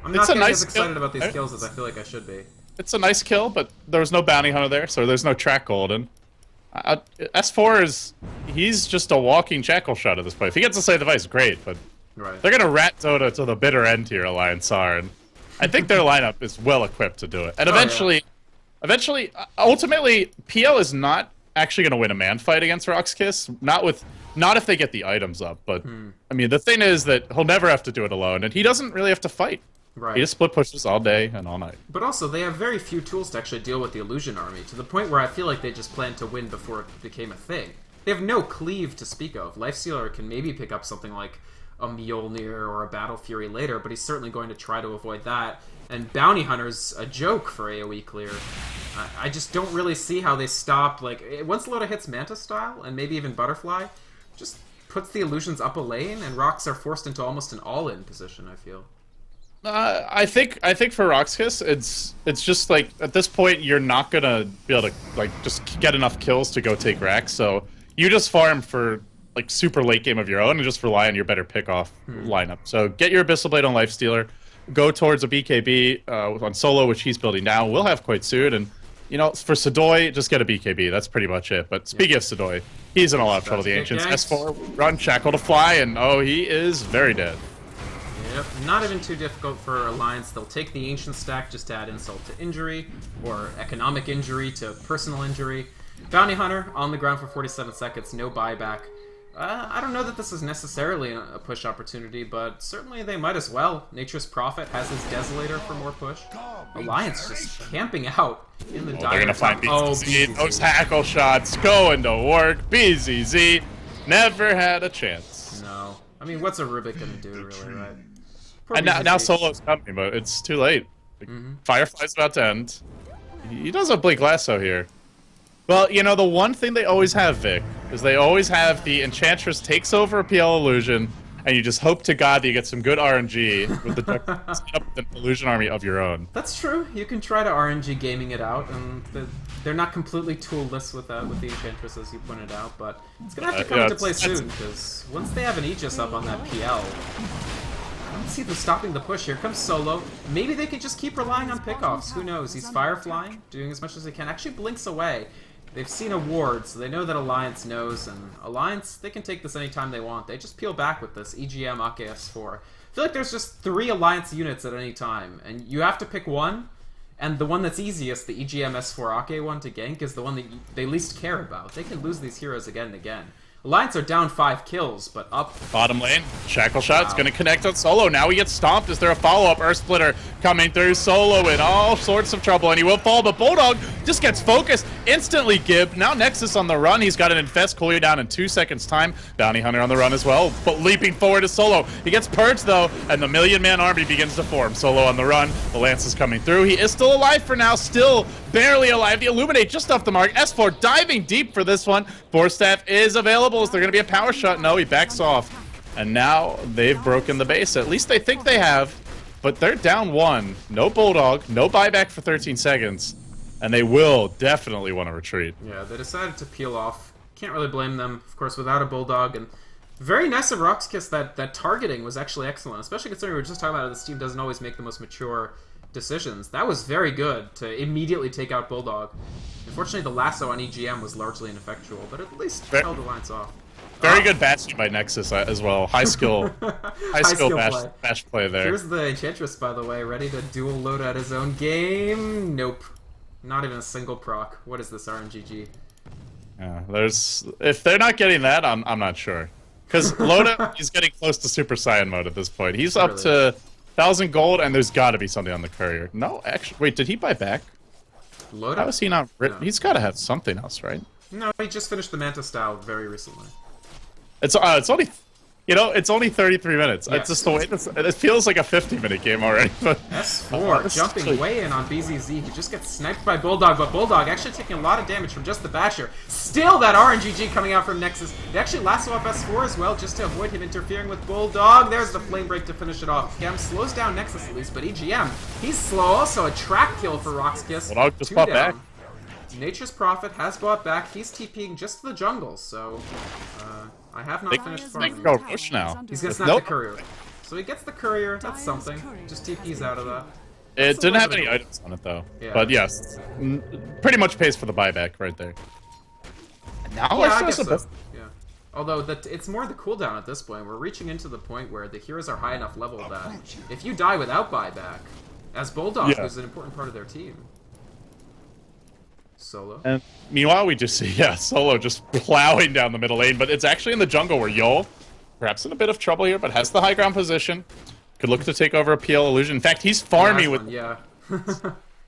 I'm not getting as excited about these kills as I feel like I should be. It's a nice kill, but there was no bounty hunter there, so there's no track golden. S4 is... he's just a walking jackal shot at this point. If he gets to save the device, great, but... Right. They're gonna rat Dota to the bitter end here, Alliance are, and I think their lineup is well equipped to do it. And eventually, ultimately, PL is not actually gonna win a man fight against Rox Kis. Not if they get the items up, but I mean, the thing is that he'll never have to do it alone, and he doesn't really have to fight. Right. He just split pushes all day and all night. But also, they have very few tools to actually deal with the Illusion Army, to the point where I feel like they just planned to win before it became a thing. They have no cleave to speak of. Lifestealer can maybe pick up something like a Mjolnir or a Battle Fury later, but he's certainly going to try to avoid that. And Bounty Hunter's a joke for AoE clear. I just don't really see how they stop, like, once Loda hits Manta style, and maybe even Butterfly, just puts the illusions up a lane, and Rox are forced into almost an all-in position, I feel. I think for Rox Kis, it's just like, at this point, you're not gonna be able to, like, just get enough kills to go take racks, so you just farm for like super late game of your own and just rely on your better pick-off lineup. So get your Abyssal Blade on Lifestealer, go towards a BKB on solo, which he's building now. We'll have quite soon, and you know, for Sadoy, just get a BKB. That's pretty much it. But speaking of Sadoy, he's in a lot of trouble. The Ancients S4 run Shackle to fly, and oh, he is very dead. Yep, not even too difficult for Alliance. They'll take the Ancient stack just to add insult to injury, or economic injury to personal injury. Bounty Hunter on the ground for 47 seconds, no buyback. I don't know that this is necessarily a push opportunity, but certainly they might as well. Nature's Prophet has his Desolator for more push. Alliance just camping out in the dire. They're gonna find BZZ. Those hackle shots going to work. BZZ never had a chance. No. I mean, what's a Rubik gonna do, really, right? And now Solo's coming, but it's too late. Firefly's about to end. He does have Blink Lasso here. Well, you know, the one thing they always have, Vic, is they always have the Enchantress takes over a PL illusion, and you just hope to God that you get some good RNG with the set up an illusion army of your own. That's true. You can try to RNG gaming it out, and they're not completely toolless with that, with the Enchantress, as you pointed out, but it's going to have to come into play soon, because once they have an Aegis up on that PL, I don't see them stopping the push. Here comes Solo. Maybe they could just keep relying on pickoffs. Who knows? He's Fireflying, doing as much as he can. Actually blinks away. They've seen a ward, so they know that Alliance knows, and Alliance, they can take this anytime they want. They just peel back with this, EGM, AKS4. I feel like there's just 3 Alliance units at any time, and you have to pick one, and the one that's easiest, the EGM S4 Ake one to gank, is the one that they least care about. They can lose these heroes again and again. Alliance are down 5 kills, but up. Bottom lane, Shackle Shot's gonna connect on Solo. Now he gets stomped. Is there a follow-up? Earth Splitter coming through. Solo in all sorts of trouble, and he will fall, but Bulldog just gets focused. Instantly Gib. Now Nexus on the run. He's got an Infest cooldown down in 2 seconds time. Bounty Hunter on the run as well, but leaping forward to Solo. He gets purged though, and the million-man army begins to form. Solo on the run. The Lance is coming through. He is still alive for now, still barely alive. The Illuminate just off the mark. S4 diving deep for this one. Force Staff is available. Is there going to be a power shot? No, he backs off. And now they've broken the base. At least they think they have. But they're down 1. No Bulldog. No buyback for 13 seconds. And they will definitely want to retreat. Yeah, they decided to peel off. Can't really blame them, of course, without a Bulldog. And very nice of Rox Kis that targeting was actually excellent. Especially considering we were just talking about how this team doesn't always make the most mature decisions. That was very good to immediately take out Bulldog. Unfortunately, the lasso on EGM was largely ineffectual, but at least held Alliance off. Very good bastion by Nexus as well. High skill, bash play there. Here's the Enchantress, by the way, ready to dual load at his own game. Nope, not even a single proc. What is this RNGG? Yeah, if they're not getting that, I'm not sure. Because Loda is getting close to Super Saiyan mode at this point. He's up to 1,000 gold, and there's got to be something on the courier. No, actually, wait, did he buy back? Loda? How is he not? No. He's got to have something else, right? No, he just finished the Manta style very recently. It's only You know, it's only 33 minutes. Yes. It's just the way it feels like a 50-minute game already. But S4 jumping way in on BZZ. He just gets sniped by Bulldog, but Bulldog actually taking a lot of damage from just the basher. Still that RNGG coming out from Nexus. They actually lasso off S4 as well, just to avoid him interfering with Bulldog. There's the flame break to finish it off. Gem slows down Nexus at least, but EGM, he's slow. Also a track kill for Rox Kis. Bulldog just bought back. Nature's Prophet has bought back. He's TPing just to the jungle, so I have not finished farming. They can go Rosh now. He's gonna snap the courier. So he gets the courier, that's something. Just TP's out of that. It didn't have any items on it though. Yeah. But yes, pretty much pays for the buyback right there. And now I guess so. Yeah. Although it's more the cooldown at this point. We're reaching into the point where the heroes are high enough level that if you die without buyback, as Bulldog, who's an important part of their team. Solo. And meanwhile, we just see, Solo just plowing down the middle lane, but it's actually in the jungle where Yol, perhaps in a bit of trouble here, but has the high ground position. Could look to take over a PL illusion. In fact, he's farming with... Yeah.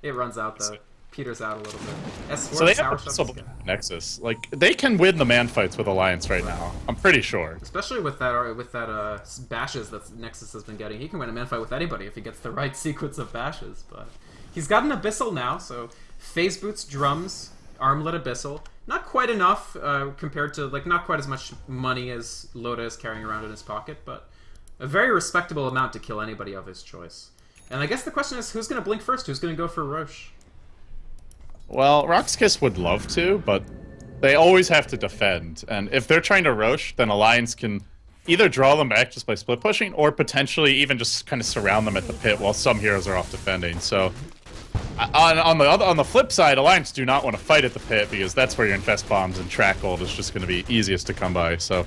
It runs out, though. Peters out a little bit. S4 so they have Nexus. Like, they can win the man fights with Alliance right now. I'm pretty sure. Especially with that bashes that Nexus has been getting. He can win a man fight with anybody if he gets the right sequence of bashes, but... He's got an Abyssal now, so... Phase Boots, Drums, Armlet Abyssal. Not quite enough compared to, like, not quite as much money as Loda is carrying around in his pocket, but a very respectable amount to kill anybody of his choice. And I guess the question is, who's going to blink first? Who's going to go for Rosh? Well, Rox Kis would love to, but they always have to defend. And if they're trying to Rosh, then Alliance can either draw them back just by split pushing, or potentially even just kind of surround them at the pit while some heroes are off defending. So... On the flip side, Alliance do not want to fight at the pit because that's where your infest bombs and track gold is just going to be easiest to come by. So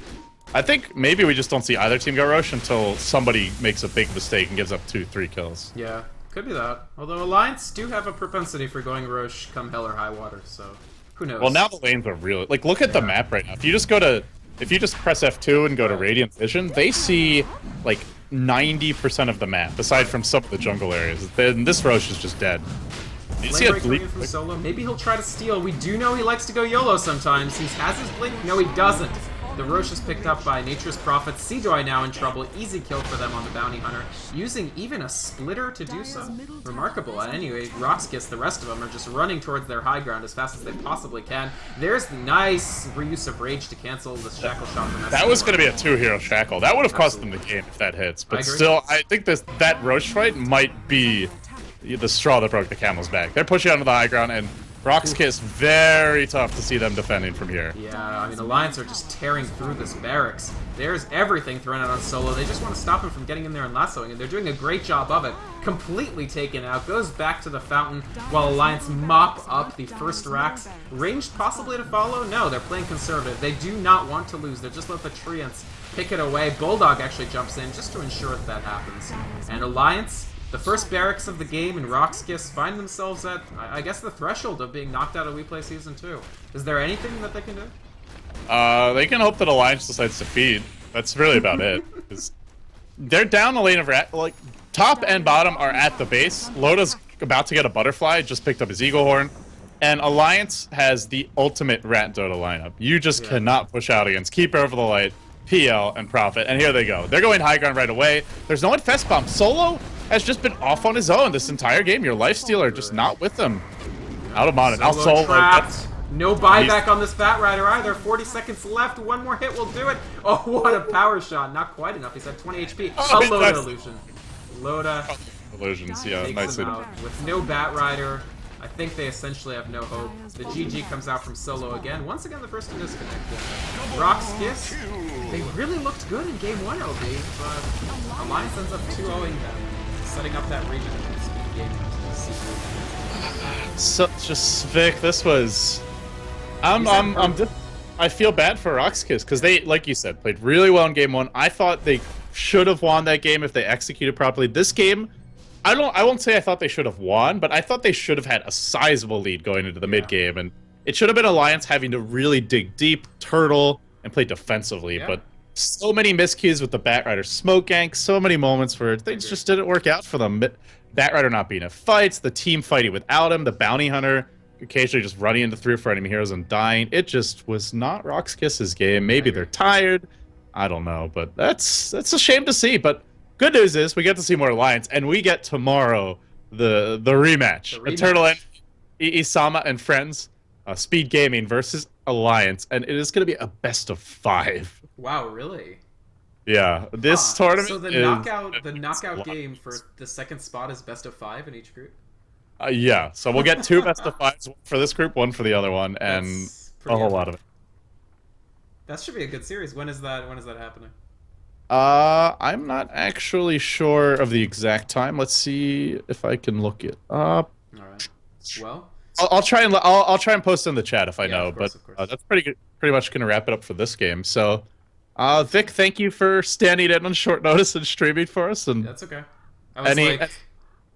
I think maybe we just don't see either team go Rosh until somebody makes a big mistake and gives up 2-3 kills. Yeah, could be that. Although Alliance do have a propensity for going Rosh come hell or high water, so who knows? Well, now the lanes are really like look at the map right now. If you just press F2 and go to Radiant Vision, they see like 90% of the map, aside from some of the jungle areas. Then this Rosh is just dead. You see a blink from Solo. Maybe he'll try to steal. We do know he likes to go YOLO sometimes. He has his blink. No, he doesn't. The Rosh is picked up by Nature's Prophet. Seadoy now in trouble. Easy kill for them on the Bounty Hunter. Using even a splitter to do so. Remarkable. And anyway, Rox Kis, the rest of them are just running towards their high ground as fast as they possibly can. There's the nice reuse of Rage to cancel the Shackle Shot from That was going to be a 2-hero Shackle. That would have cost them the game if that hits. But still, I think that Rosh fight might be the straw that broke the camel's back. They're pushing onto the high ground, and Rox Kis, very tough to see them defending from here. Yeah, I mean, Alliance are just tearing through this barracks. There's everything thrown out on Solo. They just want to stop him from getting in there and lassoing, and they're doing a great job of it. Completely taken out, goes back to the fountain while Alliance mop up the first racks. Ranged possibly to follow? No, they're playing conservative. They do not want to lose. They just let the Treants pick it away. Bulldog actually jumps in just to ensure that happens. And Alliance... The first barracks of the game and Rox Kis find themselves at, I guess, the threshold of being knocked out of WePlay Season 2. Is there anything that they can do? They can hope that Alliance decides to feed. That's really about it. They're down the lane of rat. Like, top and bottom are at the base. Loda's about to get a butterfly, just picked up his Eagle Horn. And Alliance has the ultimate Rat Dota lineup. You just cannot push out against Keeper Over the Light, PL, and Prophet. And here they go. They're going high ground right away. There's no infest bomb. Solo has just been off on his own this entire game. Your lifestealer just not with them. Out of mana. Now Solo trapped. No buyback on this Batrider either. 40 seconds left. One more hit will do it. Oh, what a power shot. Not quite enough. He's at 20 HP. A Loda illusion. Loda. Illusions, yeah, nicely. With no Batrider, I think they essentially have no hope. The GG comes out from Solo again. Once again, the first to disconnect. Rox Kis, they really looked good in Game 1 LB, but Alliance ends up 2-0ing them, setting up that region speed game. Such a Vic, this was... I feel bad for Rox Kis because they, like you said, played really well in Game 1. I thought they should have won that game if they executed properly. This game, I won't say I thought they should have won, but I thought they should have had a sizable lead going into the mid game, and it should have been Alliance having to really dig deep, turtle, and play defensively. But so many miscues with the Batrider smoke gank, so many moments where things just didn't work out for them. Batrider not being in fights, the team fighting without him, the Bounty Hunter occasionally just running into 3 or 4 enemy heroes and dying. It just was not Rox Kis's game. Maybe they're tired. I don't know, but that's a shame to see. But good news is we get to see more Alliance, and we get tomorrow the rematch. Eternal End, Isama and friends, Speed Gaming versus Alliance, and it is going to be a best of 5. Wow, really? Yeah, this tournament. So the knockout game for the second spot is best of 5 in each group. Yeah, so we'll get 2 best of 5s, one for this group, one for the other one, and a whole lot of it. That should be a good series. When is that happening? I'm not actually sure of the exact time. Let's see if I can look it up. All right. Well, I'll try and post in the chat if I know. Of course. That's pretty much gonna wrap it up for this game. So, Vic, thank you for standing in on short notice and streaming for us. And that's okay.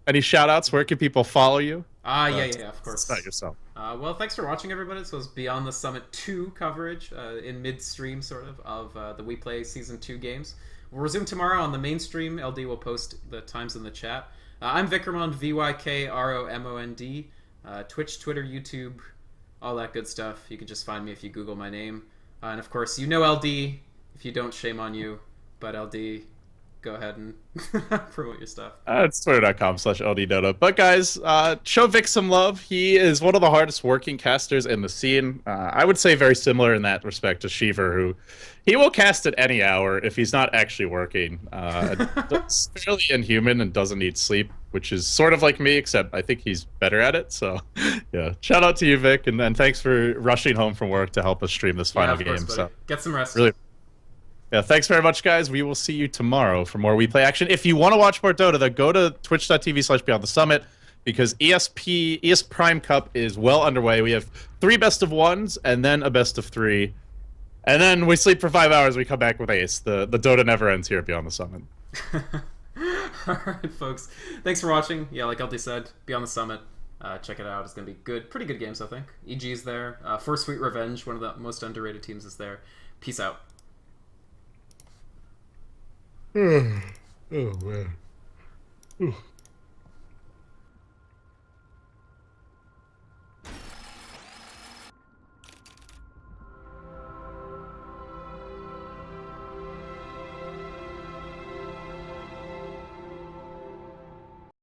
Any shout outs? Where can people follow you? Yeah, of course. Not yourself. Well, thanks for watching, everybody. This was Beyond the Summit 2 coverage in midstream, sort of the WePlay Season 2 games. We'll resume tomorrow on the mainstream. LD will post the times in the chat. I'm Vikromond, VYKROMOND. Twitch, Twitter, YouTube, all that good stuff. You can just find me if you Google my name. And of course, you know LD. If you don't, shame on you. But LD, go ahead and promote your stuff. It's twitter.com/LDDota. But guys, show Vic some love. He is one of the hardest working casters in the scene. I would say very similar in that respect to Shiver, who he will cast at any hour if he's not actually working. It's fairly inhuman and doesn't need sleep, which is sort of like me, except I think he's better at it. So, yeah, shout out to you, Vic, and thanks for rushing home from work to help us stream this final game. Buddy. So get some rest. Really. Yeah, thanks very much, guys. We will see you tomorrow for more WePlay action. If you want to watch more Dota, though, go to twitch.tv/Beyond the Summit because ES Prime Cup is well underway. We have 3 best of 1s and then a best of 3. And then we sleep for 5 hours. We come back with Ace. The Dota never ends here at Beyond the Summit. All right, folks. Thanks for watching. Yeah, like LD said, Beyond the Summit. Check it out. It's going to be good. Pretty good games, I think. EG's there. For Sweet Revenge, one of the most underrated teams, is there. Peace out. Oh, man. Ooh.